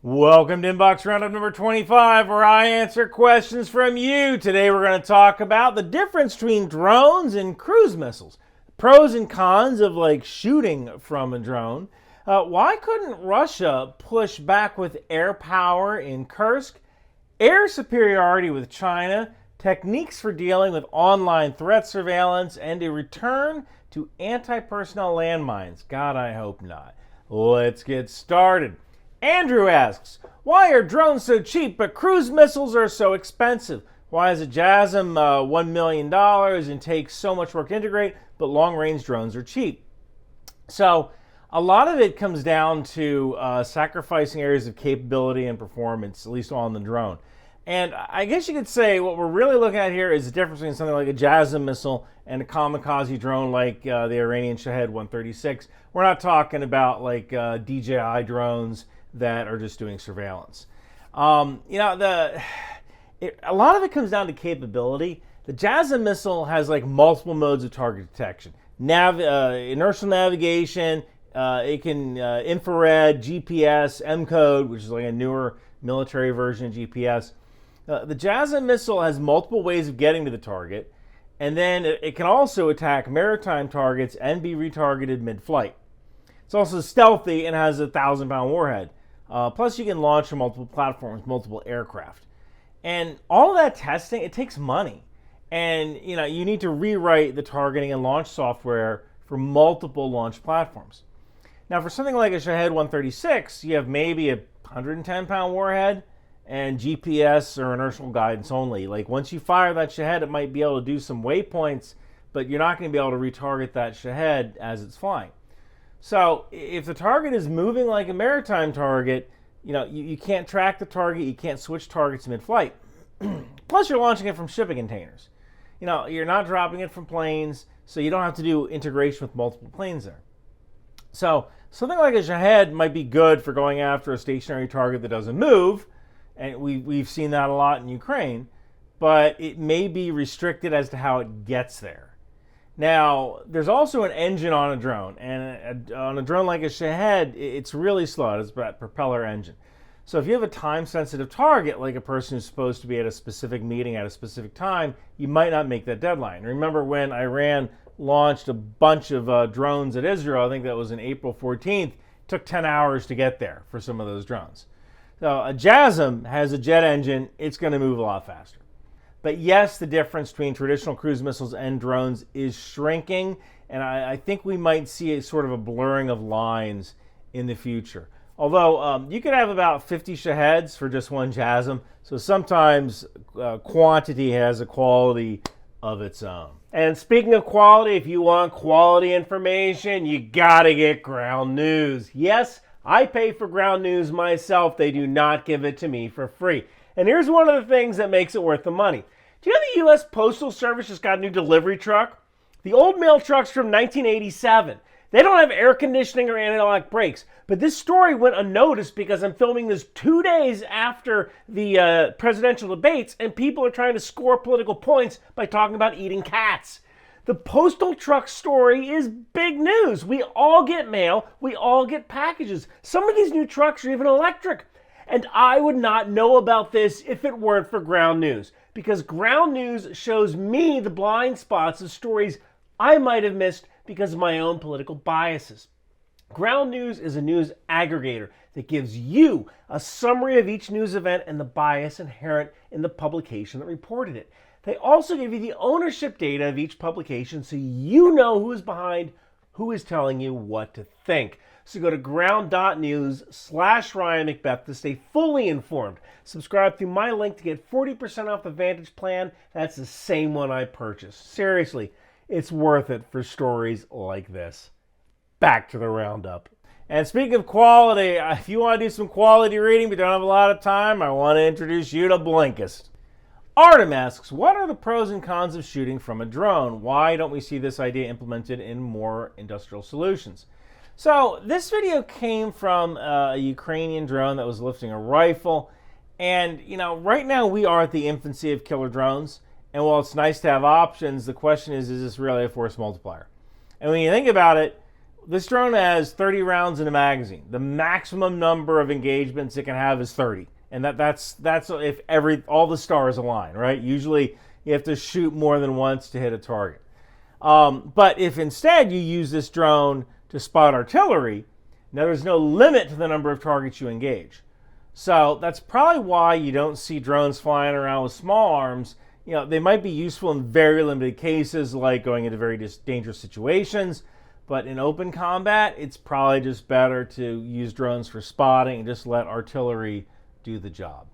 Welcome to Inbox Roundup number 25, where I answer questions from you. Today we're going to talk about the difference between drones and cruise missiles, pros and cons of shooting from a drone, why couldn't Russia push back with air power in Kursk, air superiority with China, techniques for dealing with online threat surveillance, and a return to anti-personnel landmines. God, I hope not. Let's get started. Andrew asks, why are drones so cheap but cruise missiles are so expensive? Why is a JASSM $1 million and takes so much work to integrate, but long-range drones are cheap? So a lot of it comes down to sacrificing areas of capability and performance, at least on the drone. And I guess you could say what we're really looking at here is the difference between something like a JASSM missile and a kamikaze drone like the Iranian Shahed 136. We're not talking about DJI drones that are just doing surveillance. A lot of it comes down to capability. The JASSM missile has multiple modes of target detection. Inertial navigation, it can infrared, GPS, M-code, which is a newer military version of GPS. The JASSM missile has multiple ways of getting to the target, and then it can also attack maritime targets and be retargeted mid-flight. It's also stealthy and has a 1,000-pound warhead. Plus, you can launch from multiple platforms, multiple aircraft. And all of that testing, it takes money. And, you need to rewrite the targeting and launch software for multiple launch platforms. Now, for something like a Shahed 136, you have maybe a 110-pound warhead and GPS or inertial guidance only. Once you fire that Shahed, it might be able to do some waypoints, but you're not going to be able to retarget that Shahed as it's flying. So if the target is moving like a maritime target, you can't track the target, you can't switch targets mid-flight. Plus, you're launching it from shipping containers. You're not dropping it from planes, so you don't have to do integration with multiple planes there. So something like a Shahed might be good for going after a stationary target that doesn't move, and we've seen that a lot in Ukraine, but it may be restricted as to how it gets there. Now, there's also an engine on a drone, and on a drone like a Shahed, it's really slow. It's that propeller engine. So if you have a time-sensitive target, like a person who's supposed to be at a specific meeting at a specific time, you might not make that deadline. Remember when Iran launched a bunch of drones at Israel, I think that was on April 14th, it took 10 hours to get there for some of those drones. So a JASSM has a jet engine, it's going to move a lot faster. But yes, the difference between traditional cruise missiles and drones is shrinking, and I think we might see a sort of a blurring of lines in the future. Although you could have about 50 Shaheds for just one JASSM, so sometimes quantity has a quality of its own. And speaking of quality, if you want quality information, you gotta get Ground News. Yes, I pay for Ground News myself. They do not give it to me for free. And here's one of the things that makes it worth the money. Do you know the U.S. Postal Service just got a new delivery truck? The old mail truck's from 1987. They don't have air conditioning or anti-lock brakes. But this story went unnoticed because I'm filming this 2 days after the presidential debates, and people are trying to score political points by talking about eating cats. The postal truck story is big news. We all get mail. We all get packages. Some of these new trucks are even electric. And I would not know about this if it weren't for Ground News, because Ground News shows me the blind spots of stories I might have missed because of my own political biases. Ground News is a news aggregator that gives you a summary of each news event and the bias inherent in the publication that reported it. They also give you the ownership data of each publication so you know who is behind, who is telling you what to think. So go to ground.news/ryanmcbeth to stay fully informed. Subscribe through my link to get 40% off the Vantage plan. That's the same one I purchased. Seriously, it's worth it for stories like this. Back to the Roundup. And speaking of quality, if you want to do some quality reading but don't have a lot of time, I want to introduce you to Blinkist. Artem asks, what are the pros and cons of shooting from a drone? Why don't we see this idea implemented in more industrial solutions? So this video came from a Ukrainian drone that was lifting a rifle. And, right now we are at the infancy of killer drones. And while it's nice to have options, the question is this really a force multiplier? And when you think about it, This drone has 30 rounds in a magazine. The maximum number of engagements it can have is 30. And that's if all the stars align, right? Usually you have to shoot more than once to hit a target. But if instead you use this drone to spot artillery, now there's no limit to the number of targets you engage. So that's probably why you don't see drones flying around with small arms. You know, they might be useful in very limited cases, like going into very dangerous situations. But in open combat, it's probably just better to use drones for spotting and just let artillery do the job.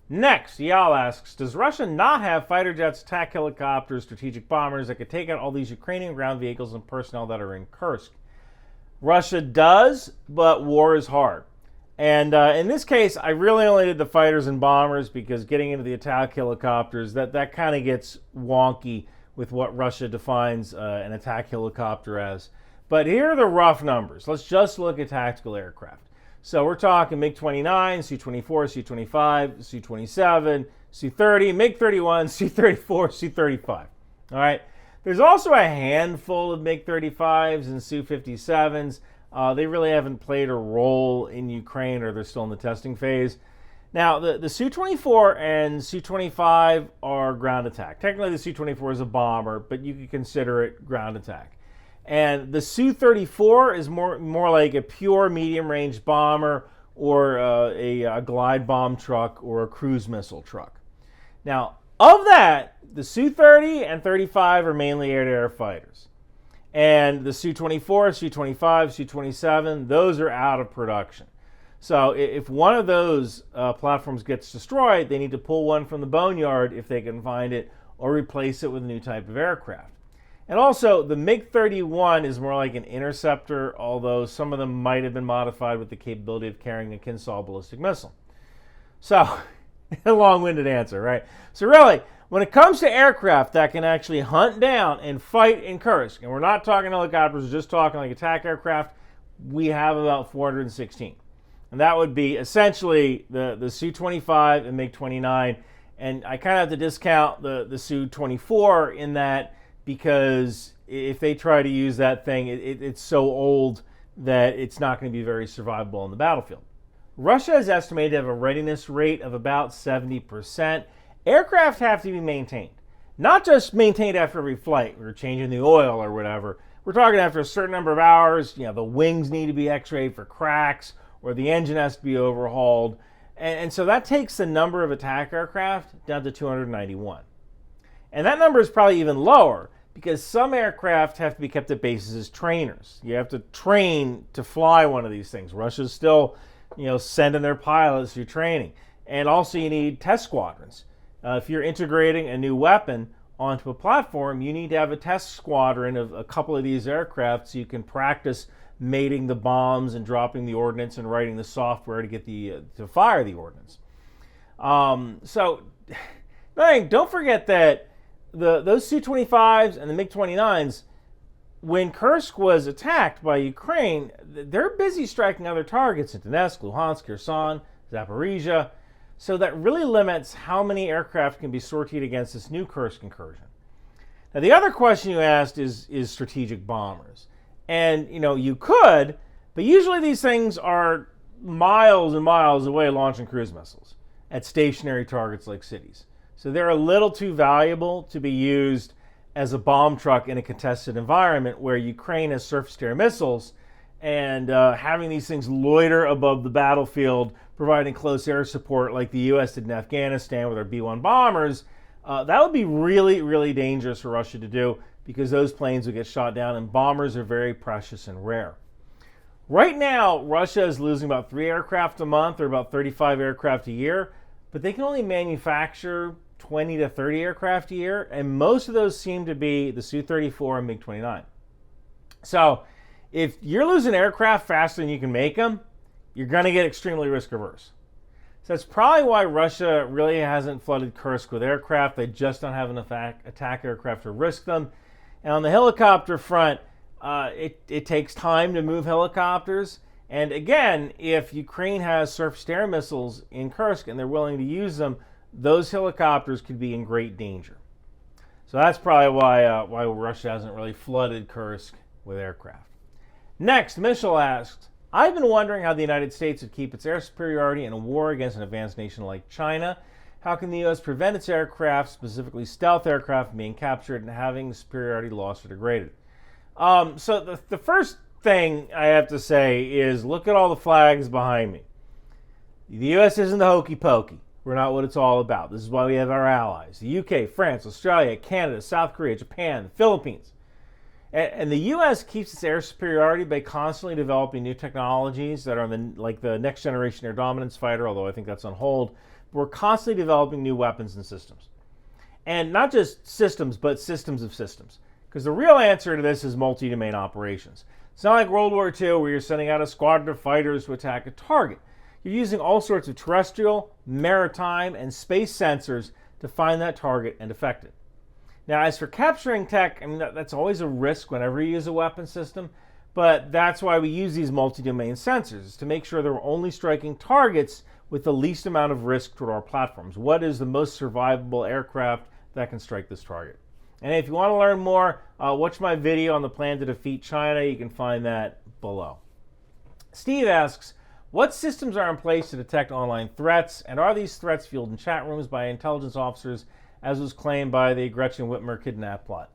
Next, Yal asks, does Russia not have fighter jets, attack helicopters, strategic bombers that could take out all these Ukrainian ground vehicles and personnel that are in Kursk? Russia does, but war is hard. And in this case, I really only did the fighters and bombers because getting into the attack helicopters, that kind of gets wonky with what Russia defines an attack helicopter as. But here are the rough numbers. Let's just look at tactical aircraft. So we're talking MiG-29, Su-24, Su-25, Su-27, Su-30, MiG-31, Su-34, Su-35. All right. There's also a handful of MiG-35s and Su-57s. They really haven't played a role in Ukraine, or they're still in the testing phase. Now, the Su-24 and Su-25 are ground attack. Technically, the Su-24 is a bomber, but you could consider it ground attack. And the Su-34 is more like a pure medium-range bomber or a glide bomb truck or a cruise missile truck. Now, of that, the Su-30 and 35 are mainly air-to-air fighters. And the Su-24, Su-25, Su-27, those are out of production. So if one of those platforms gets destroyed, they need to pull one from the boneyard if they can find it, or replace it with a new type of aircraft. And also, the MiG-31 is more like an interceptor, although some of them might have been modified with the capability of carrying a Kinzhal ballistic missile. So, a long-winded answer, right? So really, when it comes to aircraft that can actually hunt down and fight in Kursk, and we're not talking helicopters, we're just talking like attack aircraft, we have about 416. And that would be essentially the Su-25 and MiG-29. And I kind of have to discount the Su-24 in that, because if they try to use that thing, it's so old that it's not going to be very survivable on the battlefield. Russia is estimated to have a readiness rate of about 70%. Aircraft have to be maintained. Not just maintained after every flight, or changing the oil or whatever. We're talking after a certain number of hours. You know, the wings need to be x-rayed for cracks, or the engine has to be overhauled. And so that takes the number of attack aircraft down to 291. And that number is probably even lower because some aircraft have to be kept at bases as trainers. You have to train to fly one of these things. Russia's still, sending their pilots through training. And also you need test squadrons. If you're integrating a new weapon onto a platform, you need to have a test squadron of a couple of these aircraft so you can practice mating the bombs and dropping the ordnance and writing the software to get to fire the ordnance. Don't forget that those Su-25s and the MiG-29s, when Kursk was attacked by Ukraine, they're busy striking other targets in Donetsk, Luhansk, Kherson, Zaporizhia. So that really limits how many aircraft can be sortied against this new Kursk incursion. Now, the other question you asked is strategic bombers. And, you could, but usually these things are miles and miles away launching cruise missiles at stationary targets like cities. So they're a little too valuable to be used as a bomb truck in a contested environment where Ukraine has surface-to-air missiles, and having these things loiter above the battlefield, providing close air support like the U.S. did in Afghanistan with our B-1 bombers, that would be really, really dangerous for Russia to do because those planes would get shot down, and bombers are very precious and rare. Right now, Russia is losing about 3 aircraft a month, or about 35 aircraft a year, but they can only manufacture 20 to 30 aircraft a year, and most of those seem to be the Su-34 and MiG-29. So if you're losing aircraft faster than you can make them, you're going to get extremely risk averse. So that's probably why Russia really hasn't flooded Kursk with aircraft. They just don't have enough attack aircraft to risk them. And on the helicopter front, it takes time to move helicopters. And again, if Ukraine has surface-to-air missiles in Kursk and they're willing to use them, those helicopters could be in great danger. So that's probably why Russia hasn't really flooded Kursk with aircraft. Next, Mitchell asks, I've been wondering how the United States would keep its air superiority in a war against an advanced nation like China. How can the U.S. prevent its aircraft, specifically stealth aircraft, from being captured and having the superiority lost or degraded? So the first thing I have to say is look at all the flags behind me. The U.S. isn't the hokey pokey. We're not what it's all about. This is why we have our allies. The UK, France, Australia, Canada, South Korea, Japan, the Philippines. And the U.S. keeps its air superiority by constantly developing new technologies that are like the next generation air dominance fighter, although I think that's on hold. We're constantly developing new weapons and systems. And not just systems, but systems of systems. Because the real answer to this is multi-domain operations. It's not like World War II where you're sending out a squadron of fighters to attack a target. You're using all sorts of terrestrial, maritime, and space sensors to find that target and affect it. Now, as for capturing tech, I mean, that's always a risk whenever you use a weapon system, but that's why we use these multi-domain sensors, is to make sure that we're only striking targets with the least amount of risk toward our platforms. What is the most survivable aircraft that can strike this target? And if you want to learn more, watch my video on the plan to defeat China. You can find that below. Steve asks, what systems are in place to detect online threats, and are these threats fueled in chat rooms by intelligence officers, as was claimed by the Gretchen Whitmer kidnap plot?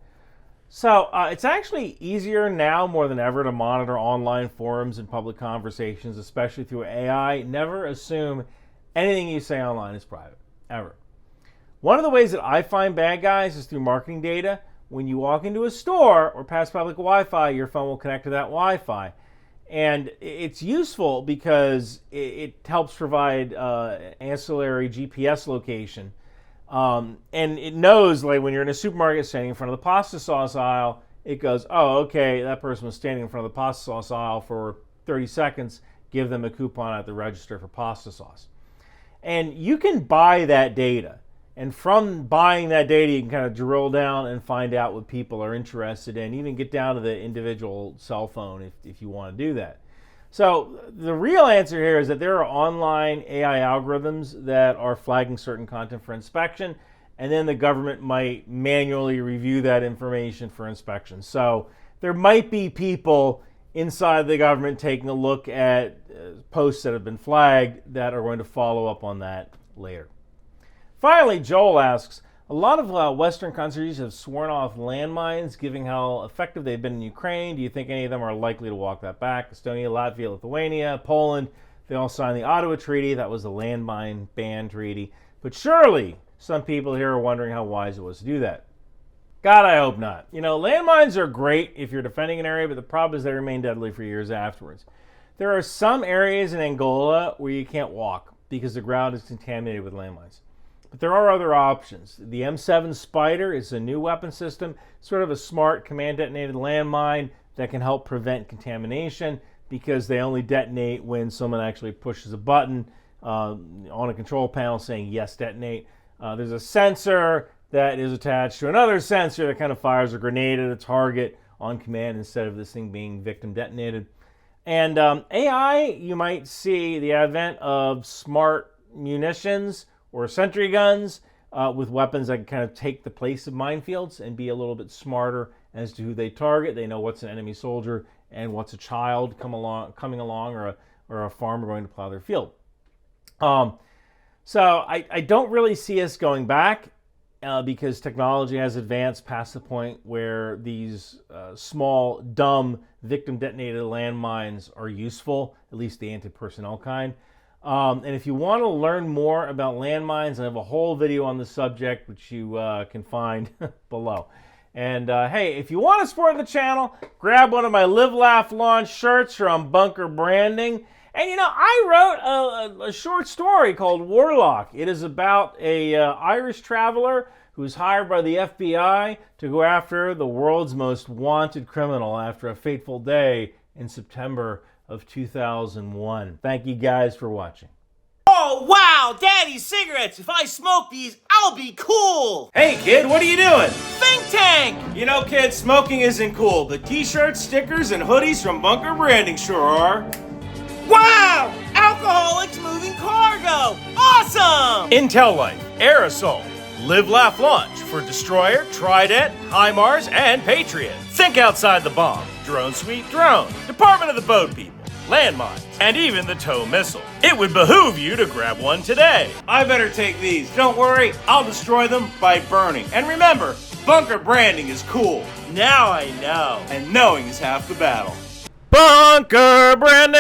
So it's actually easier now more than ever to monitor online forums and public conversations, especially through AI. Never assume anything you say online is private, ever. One of the ways that I find bad guys is through marketing data. When you walk into a store or past public Wi-Fi, your phone will connect to that Wi-Fi. And it's useful because it helps provide ancillary GPS location. And it knows, like when you're in a supermarket standing in front of the pasta sauce aisle, it goes, oh, okay, that person was standing in front of the pasta sauce aisle for 30 seconds. Give them a coupon at the register for pasta sauce. And you can buy that data. And from buying that data, you can kind of drill down and find out what people are interested in, even get down to the individual cell phone if you want to do that. So the real answer here is that there are online AI algorithms that are flagging certain content for inspection, and then the government might manually review that information for inspection. So there might be people inside the government taking a look at posts that have been flagged that are going to follow up on that later. Finally, Joel asks, a lot of Western countries have sworn off landmines, given how effective they've been in Ukraine. Do you think any of them are likely to walk that back? Estonia, Latvia, Lithuania, Poland, they all signed the Ottawa Treaty. That was the landmine ban treaty. But surely some people here are wondering how wise it was to do that. God, I hope not. You know, landmines are great if you're defending an area, but the problem is they remain deadly for years afterwards. There are some areas in Angola where you can't walk because the ground is contaminated with landmines. But there are other options. The M7 Spider is a new weapon system, sort of a smart command-detonated landmine that can help prevent contamination because they only detonate when someone actually pushes a button on a control panel saying, yes, detonate. There's a sensor that is attached to another sensor that kind of fires a grenade at a target on command instead of this thing being victim detonated. And AI, you might see the advent of smart munitions or sentry guns with weapons that can kind of take the place of minefields and be a little bit smarter as to who they target. They know what's an enemy soldier and what's a child coming along or a farmer going to plow their field. So I don't really see us going back because technology has advanced past the point where these small, dumb, victim-detonated landmines are useful, at least the anti-personnel kind. And if you want to learn more about landmines, I have a whole video on the subject, which you can find below. And hey, if you want to support the channel, grab one of my Live, Laugh, Launch shirts from Bunker Branding. And you know, I wrote a short story called Warlock. It is about a Irish traveler who's hired by the FBI to go after the world's most wanted criminal after a fateful day in September of 2001. Thank you guys for watching. Oh wow, Daddy's cigarettes! If I smoke these, I'll be cool! Hey kid, what are you doing? Think tank! You know kid, smoking isn't cool, but t-shirts, stickers, and hoodies from Bunker Branding sure are. Wow! Alcoholics moving cargo! Awesome! Intel Life, Aerosol, Live, Laugh, Launch for Destroyer, Trident, HIMARS, and Patriot. Think outside the bomb. Drone Suite Drone, Department of the Boat People, Landmines, and even the tow missile. It would behoove you to grab one today. I better take these. Don't worry, I'll destroy them by burning. And remember, bunker branding is cool. Now I know. And knowing is half the battle. Bunker branding!